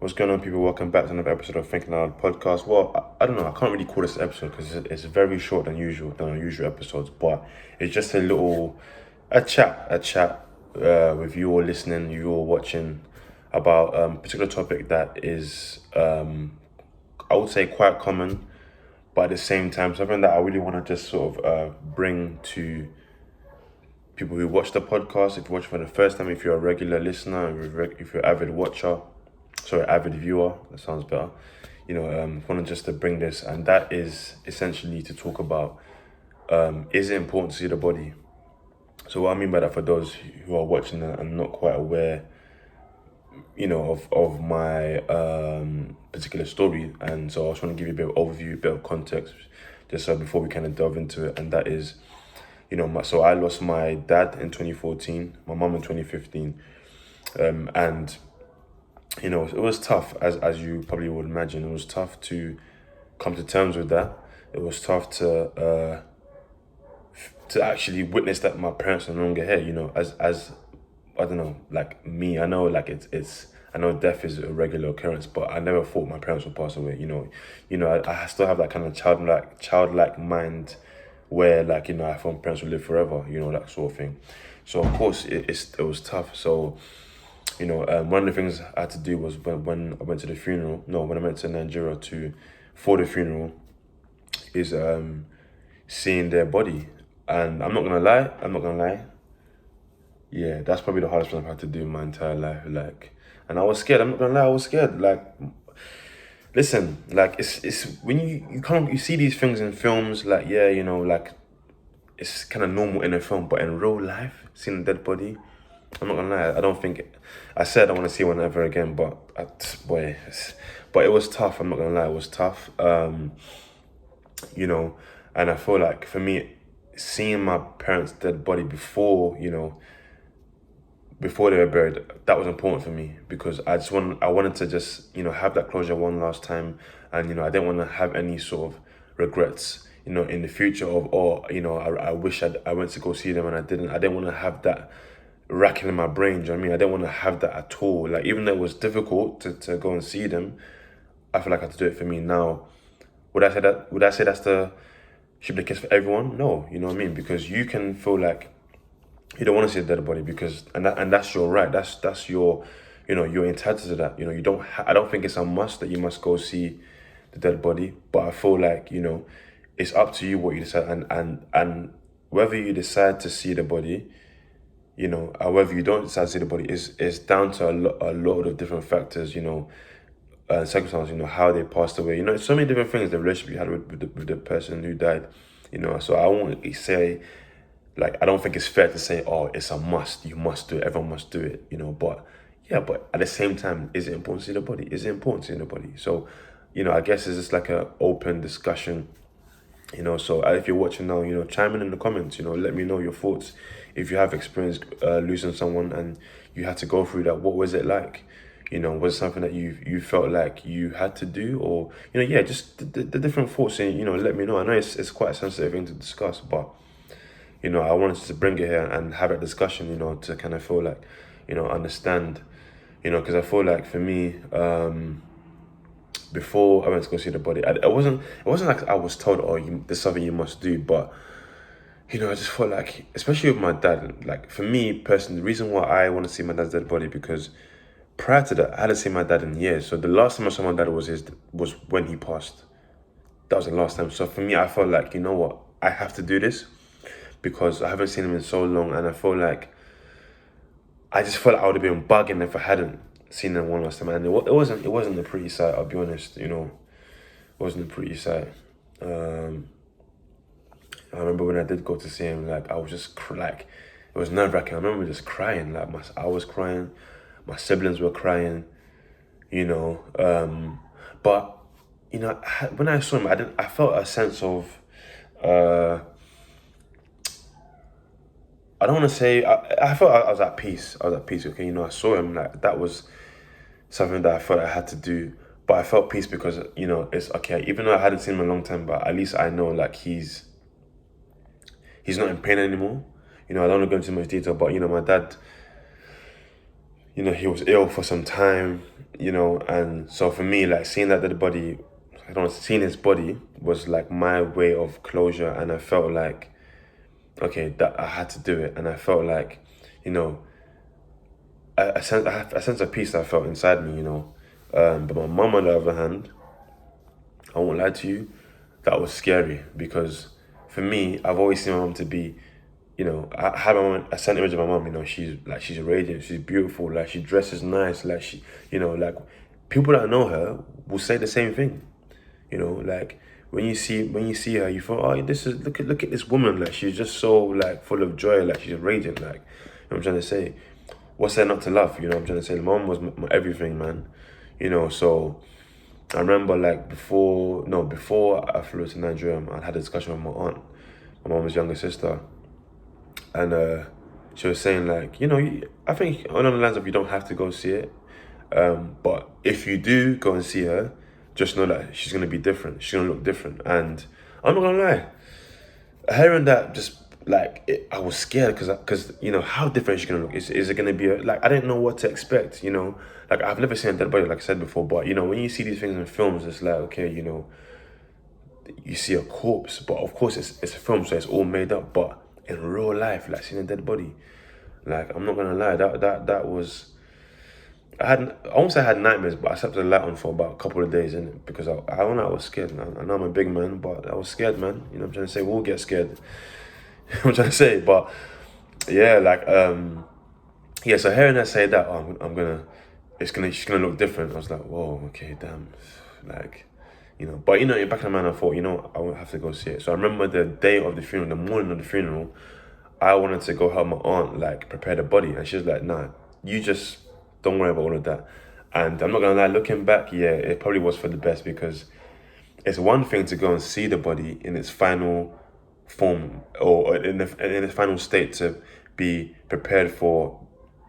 What's going on, people? Welcome back to another episode of Thinking Loud podcast. Well, I don't know. I can't really call this an episode because it's very short than usual episodes. But it's just a chat with you all listening, you all watching about a particular topic that is, I would say, quite common, but at the same time, something that I really want to just sort of bring to people who watch the podcast. If you watch for the first time, if you're a regular listener, if you're an avid watcher, avid viewer, that sounds better. Wanted just to bring this, and that is essentially to talk about, is it important to see the body? So what I mean by that, for those who are watching and not quite aware, of my particular story, and so I just want to give you a bit of overview, a bit of context, just so before we kind of delve into it, and that is, so I lost my dad in 2014, my mum in 2015, and it was tough, as you probably would imagine. It was tough to come to terms with that. It was tough to actually witness that my parents are no longer here. As I don't know, like me, I know like it's I know death is a regular occurrence, but I never thought my parents would pass away. I still have that kind of childlike mind where I thought my parents would live forever. That sort of thing. So of course it was tough. So. One of the things I had to do was when I went to the funeral. No, when I went to Nigeria for the funeral, is seeing their body. And I'm not gonna lie. Yeah, that's probably the hardest thing I've had to do in my entire life. And I was scared. I'm not gonna lie, I was scared. Listen, it's when you see these things in films. It's kind of normal in a film, but in real life, seeing a dead body. I'm not gonna lie, I don't think. I said I want to see one ever again, but but it was tough. I'm not gonna lie, it was tough. And I feel like for me, seeing my parents' dead body before they were buried, that was important for me, because I wanted to just have that closure one last time, and I didn't want to have any sort of regrets in the future I wish I went to go see them and I didn't want to have that racking in my brain. Do you know what I mean? I didn't want to have that at all. Even though it was difficult to go and see them, I feel like I had to do it for me. Now, would I say that should be the case for everyone? No, you know what I mean? Because you can feel like you don't want to see a dead body, and that's your right. That's your, you're entitled to that. You don't. I don't think it's a must that you must go see the dead body, but I feel like it's up to you what you decide, and whether you decide to see the body, however you don't decide to see the body is down to a lot of different factors, circumstances, how they passed away, so many different things, the relationship you had with the person who died, so I won't say, I don't think it's fair to say, oh, it's a must, you must do it, everyone must do it, but yeah, but at the same time, is it important to see the body? Is it important to see the body? So, I guess it's just like an open discussion. So if you're watching now, chime in the comments, let me know your thoughts. If you have experienced losing someone and you had to go through that, what was it like? Was it something that you felt like you had to do, or, just the different thoughts, and, let me know. I know it's quite a sensitive thing to discuss, but, I wanted to bring it here and have a discussion, to kind of feel like, understand, because I feel like for me, before I went to go see the body, it wasn't like I was told, oh, there's something you must do, but I just felt like, especially with my dad, for me personally, the reason why I want to see my dad's dead body, because prior to that, I hadn't seen my dad in years. So the last time I saw my dad was when he passed. That was the last time. So for me, I felt like, you know what, I have to do this, because I haven't seen him in so long, and I just felt like I would have been bugging if I hadn't seen them one last time. And it wasn't a pretty sight, I'll be honest. It wasn't a pretty sight. I remember when I did go to see him, I was just it was nerve-wracking. I remember just crying. I was crying, my siblings were crying, but when I saw him, I felt a sense of I don't want to say, I felt I was at peace. Okay, I saw him, that was something that I felt I had to do. But I felt peace because, it's okay. Even though I hadn't seen him in a long time, but at least I know he's not in pain anymore. I don't want to go into too much detail, but my dad, he was ill for some time, and so for me, like seeing that dead body, I don't know, seeing his body was like my way of closure, and I felt like, okay, that I had to do it, and I felt like, you know, I have a sense of peace that I felt inside me, But my mum, on the other hand, I won't lie to you, that was scary because for me, I've always seen my mum to be, I have my mum, a certain image of my mum, she's radiant, she's beautiful, like she dresses nice, like like people that know her will say the same thing, like when you see her, you feel, oh, this is look at this woman, like she's just so like full of joy, like she's radiant, like what I'm trying to say. What's there not to love? What I'm trying to say. Mom was my everything, man. So I remember like before I flew to Nigeria, I had a discussion with my aunt, my mom's younger sister, and she was saying like, I think on the lines of you don't have to go see it, but if you do go and see her, just know that she's gonna be different. She's gonna look different, and I'm not gonna lie. Hearing that, just like I was scared because how different is she gonna look? Is it gonna be like I didn't know what to expect? Like I've never seen a dead body, like I said before, but when you see these things in films, it's like, okay, you see a corpse, but of course it's a film, so it's all made up. But in real life, like seeing a dead body, like I'm not gonna lie, that was. I won't say I had nightmares, but I slept with the light on for about a couple of days, innit? Because I was scared. I know I'm a big man, but I was scared, man. What I'm trying to say, we'll get scared. I'm trying to say, but yeah, like yeah. So hearing her say that, oh, she's gonna look different. I was like, whoa, okay, damn, like, But in the back of my mind, I thought, I won't have to go see it. So I remember the day of the funeral, the morning of the funeral, I wanted to go help my aunt like prepare the body, and she was like, nah, you just don't worry about all of that. And I'm not gonna lie, looking back, yeah, it probably was for the best because it's one thing to go and see the body in its final form or in its final state to be prepared for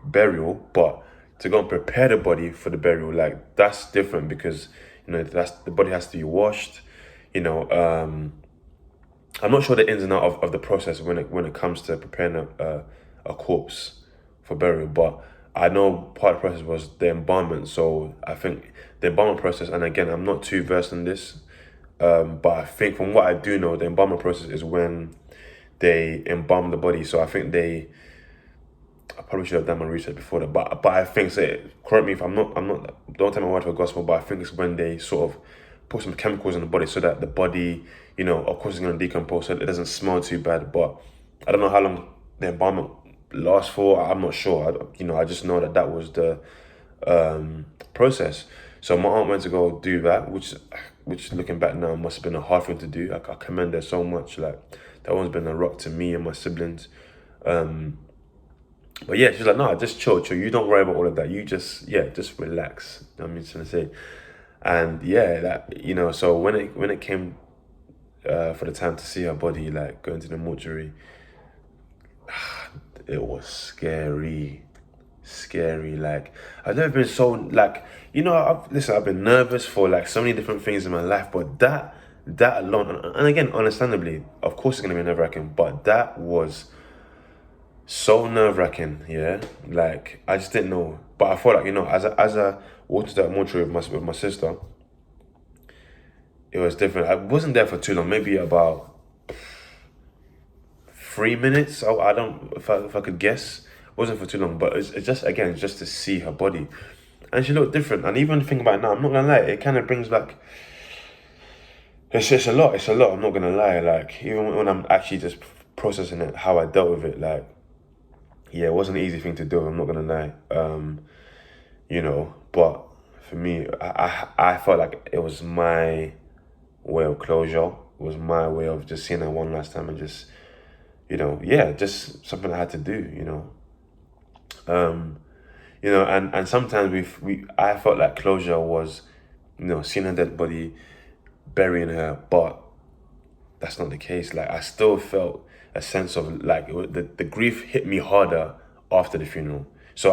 burial, but to go and prepare the body for the burial, like that's different because that's the body has to be washed. I'm not sure the ins and out of the process when it comes to preparing a corpse for burial, but I know part of the process was the embalmment. So I think the embalmment process, and again, I'm not too versed in this, but I think from what I do know, the embalmment process is when they embalm the body. So I think I probably should have done my research before that, but I think, correct me if I'm not, don't take my word for gospel, but I think it's when they sort of put some chemicals in the body so that the body, of course, is going to decompose so it doesn't smell too bad. But I don't know how long the embalmment lasts for. I'm not sure. I just know that was the process. So my aunt went to go do that, which looking back now must have been a hard thing to do. I commend her so much. Like that one's been a rock to me and my siblings. But yeah, she's like, no, just chill. You don't worry about all of that. You just relax. You know what I'm trying to say. And yeah, that, so when it came for the time to see her body, like going to the mortuary, it was scary. Like I've never been so like, I've been nervous for like so many different things in my life, but that alone, and again, understandably, of course it's gonna be nerve-wracking, but that was so nerve-wracking, yeah. Like I just didn't know, but I felt like as I walked to that mortuary with my sister, it was different. I wasn't there for too long, maybe about 3 minutes. I don't if I could guess. It wasn't for too long, but it's just again just to see her body, and she looked different. And even thinking about it now, I'm not gonna lie, it kind of brings back. It's a lot. It's a lot. I'm not gonna lie. Like even when I'm actually just processing it, how I dealt with it, like. Yeah, it wasn't an easy thing to do. I'm not gonna lie, But for me, I felt like it was my way of closure. It was my way of just seeing her one last time and just, just something I had to do. And sometimes I felt like closure was, seeing her dead body, burying her, but that's not the case. Like I still felt a sense of like the grief hit me harder after the funeral. So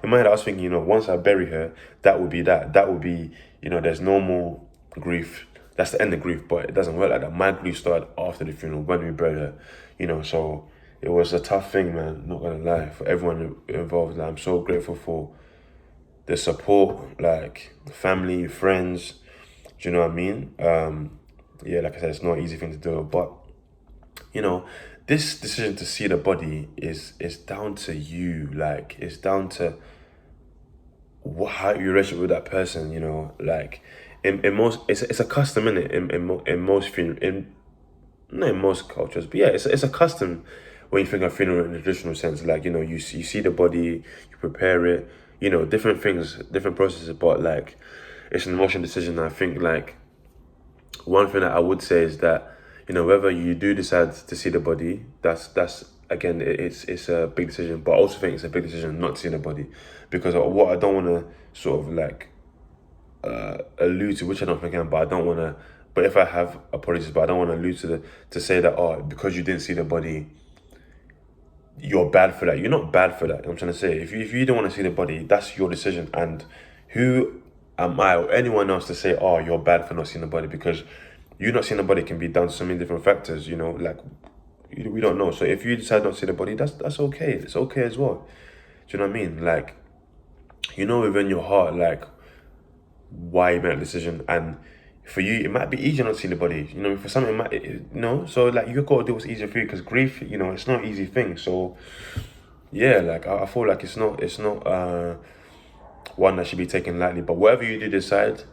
in my head I was thinking, once I bury her, that would be that. That would be, there's no more grief. That's the end of grief, but it doesn't work like that. My grief started after the funeral when we buried her. So it was a tough thing, man. Not gonna lie, for everyone involved. Like, I'm so grateful for the support, like family, friends. Do you know what I mean? Yeah, like I said, it's not an easy thing to do, but you know, this decision to see the body is down to you. Like, it's down to how you relationship with that person. Like in most, it's a custom in it. In most in not in most cultures, but yeah, it's a custom when you think of funeral in the traditional sense. Like, you see the body, you prepare it, different things, different processes, but like it's an emotional decision. I think like one thing that I would say is that, whether you do decide to see the body, that's again, it's a big decision. But I also think it's a big decision not to see the body, because what I don't want to sort of like allude to, which I don't think I am, but I don't want to. But if I have, apologies, but I don't want to allude to say that, because you didn't see the body, you're bad for that. You're not bad for that. I'm trying to say, if you don't want to see the body, that's your decision. And who am I or anyone else to say, you're bad for not seeing the body? Because you not seeing the body can be down to so many different factors. Like we don't know. So if you decide not to see the body, that's okay. It's okay as well. Do you know what I mean? Like, within your heart, like, why you made that decision. And for you, it might be easier not to see the body. For some, it might, so like you got to do what's easier for you, because grief, it's not an easy thing. So yeah, like I feel like it's not one that should be taken lightly. But whatever you do decide,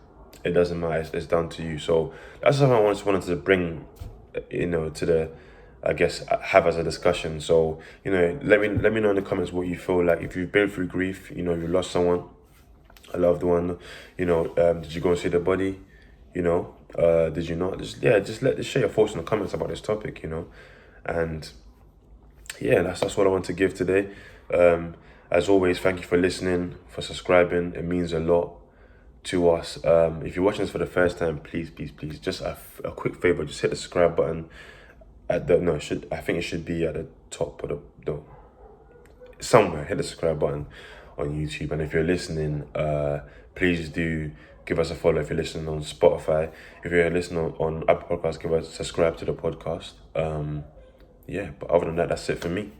it doesn't matter. It's down to you. So that's something I just wanted to bring, to the, I guess, have as a discussion. So let me know in the comments what you feel like. If you've been through grief, you lost someone, a loved one, did you go and see the body? Did you not? Just share your thoughts in the comments about this topic, and yeah, that's what I want to give today. As always, thank you for listening, for subscribing. It means a lot to us. If you're watching this for the first time, please, just a quick favor, just hit the subscribe button. I think it should be at the top of the somewhere. Hit the subscribe button on YouTube, and if you're listening, please do give us a follow. If you're listening on Spotify, if you're listening on Apple Podcasts, subscribe to the podcast. Yeah, but other than that, that's it for me.